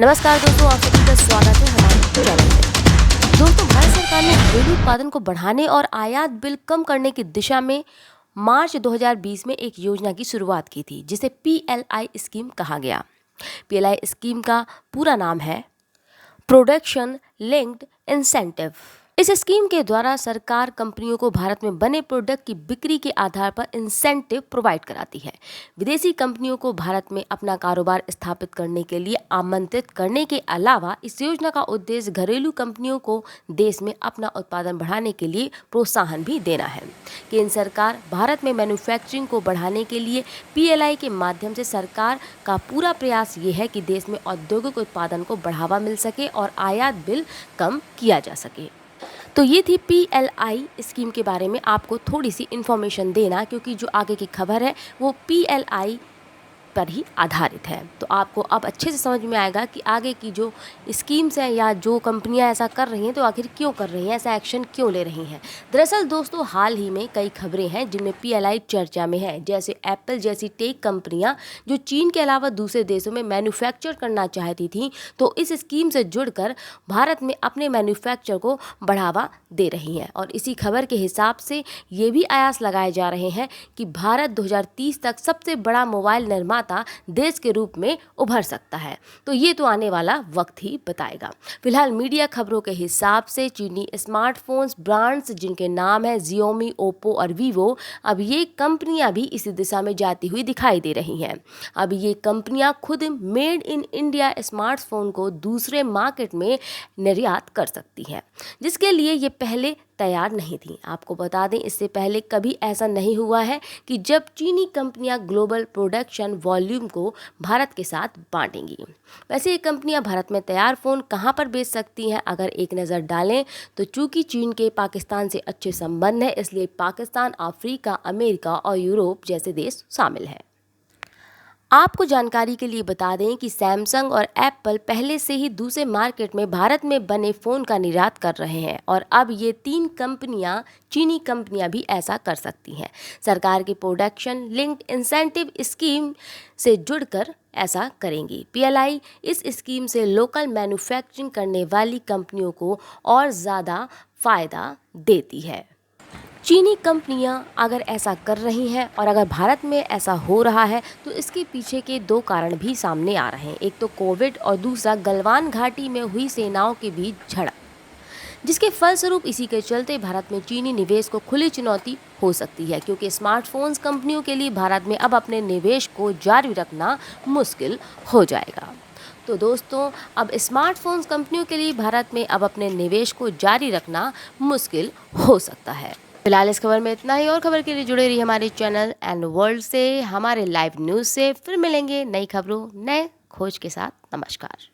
नमस्कार दोस्तों, आप सभी का स्वागत है हमारे चैनल में। दोस्तों, भारत सरकार ने घरेलू उत्पादन को बढ़ाने और आयात बिल कम करने की दिशा में मार्च 2020 में एक योजना की शुरुआत की थी, जिसे पीएलआई स्कीम कहा गया। पीएलआई स्कीम का पूरा नाम है प्रोडक्शन लिंक्ड इंसेंटिव। इस स्कीम के द्वारा सरकार कंपनियों को भारत में बने प्रोडक्ट की बिक्री के आधार पर इंसेंटिव प्रोवाइड कराती है। विदेशी कंपनियों को भारत में अपना कारोबार स्थापित करने के लिए आमंत्रित करने के अलावा इस योजना का उद्देश्य घरेलू कंपनियों को देश में अपना उत्पादन बढ़ाने के लिए प्रोत्साहन भी देना है। केंद्र सरकार भारत में मैन्युफैक्चरिंग को बढ़ाने के लिए पीएलआई के माध्यम से सरकार का पूरा प्रयास ये है कि देश में औद्योगिक उत्पादन को बढ़ावा मिल सके और आयात बिल कम किया जा सके। तो ये थी पीएलआई स्कीम के बारे में आपको थोड़ी सी इन्फॉर्मेशन देना, क्योंकि जो आगे की खबर है वो पीएलआई पर ही आधारित है। तो आपको अब अच्छे से समझ में आएगा कि आगे की जो स्कीम्स हैं या जो कंपनियां ऐसा कर रही हैं तो आखिर क्यों कर रही हैं, ऐसा एक्शन क्यों ले रही हैं। दरअसल दोस्तों, हाल ही में कई खबरें हैं जिनमें पीएलआई चर्चा में है, जैसे एप्पल जैसी टेक कंपनियां जो चीन के अलावा दूसरे देशों में मैन्युफैक्चर करना चाहती थी, तो इस स्कीम से जुड़कर भारत में अपने मैन्युफैक्चर को बढ़ावा दे रही हैं। और इसी खबर के हिसाब से ये भी आयास लगाए जा रहे हैं कि भारत 2030 तक सबसे बड़ा मोबाइल निर्माता देश के रूप में उभर सकता है। तो ये तो आने वाला वक्त ही बताएगा। फिलहाल मीडिया खबरों के हिसाब से चीनी स्मार्टफोन्स ब्रांड्स जिनके नाम है Xiaomi, ओप्पो और वीवो, अब ये कंपनियां भी इसी दिशा में जाती हुई दिखाई दे रही हैं। अब ये कंपनियां खुद मेड इन इंडिया स्मार्टफोन को दूसरे मार्केट में निर्यात कर सकती हैं, जिसके लिए ये पहले तैयार नहीं थी। आपको बता दें, इससे पहले कभी ऐसा नहीं हुआ है कि जब चीनी कंपनियां ग्लोबल प्रोडक्शन वॉल्यूम को भारत के साथ बांटेंगी। वैसे ये कंपनियां भारत में तैयार फ़ोन कहां पर बेच सकती हैं, अगर एक नज़र डालें तो चूंकि चीन के पाकिस्तान से अच्छे संबंध हैं, इसलिए पाकिस्तान, अफ्रीका, अमेरिका और यूरोप जैसे देश शामिल हैं। आपको जानकारी के लिए बता दें कि सैमसंग और एप्पल पहले से ही दूसरे मार्केट में भारत में बने फ़ोन का निर्यात कर रहे हैं और अब ये तीन कंपनियां, चीनी कंपनियां भी ऐसा कर सकती हैं। सरकार की प्रोडक्शन लिंक्ड इंसेंटिव स्कीम से जुड़कर ऐसा करेंगी। पीएलआई इस स्कीम से लोकल मैन्युफैक्चरिंग करने वाली कंपनियों को और ज़्यादा फ़ायदा देती है। चीनी कंपनियां अगर ऐसा कर रही हैं और अगर भारत में ऐसा हो रहा है तो इसके पीछे के दो कारण भी सामने आ रहे हैं। एक तो कोविड और दूसरा गलवान घाटी में हुई सेनाओं के बीच झड़प, जिसके फलस्वरूप इसी के चलते भारत में चीनी निवेश को खुली चुनौती हो सकती है, क्योंकि स्मार्टफोन्स कंपनियों के लिए भारत में अब अपने निवेश को जारी रखना मुश्किल हो जाएगा। तो दोस्तों, अब स्मार्टफोन्स कंपनियों के लिए भारत में अब अपने निवेश को जारी रखना मुश्किल हो सकता है। फिलहाल इस खबर में इतना ही। और खबर के लिए जुड़े रहिए हमारे चैनल एंड वर्ल्ड से, हमारे लाइव न्यूज़ से। फिर मिलेंगे नई खबरों, नए खोज के साथ। नमस्कार।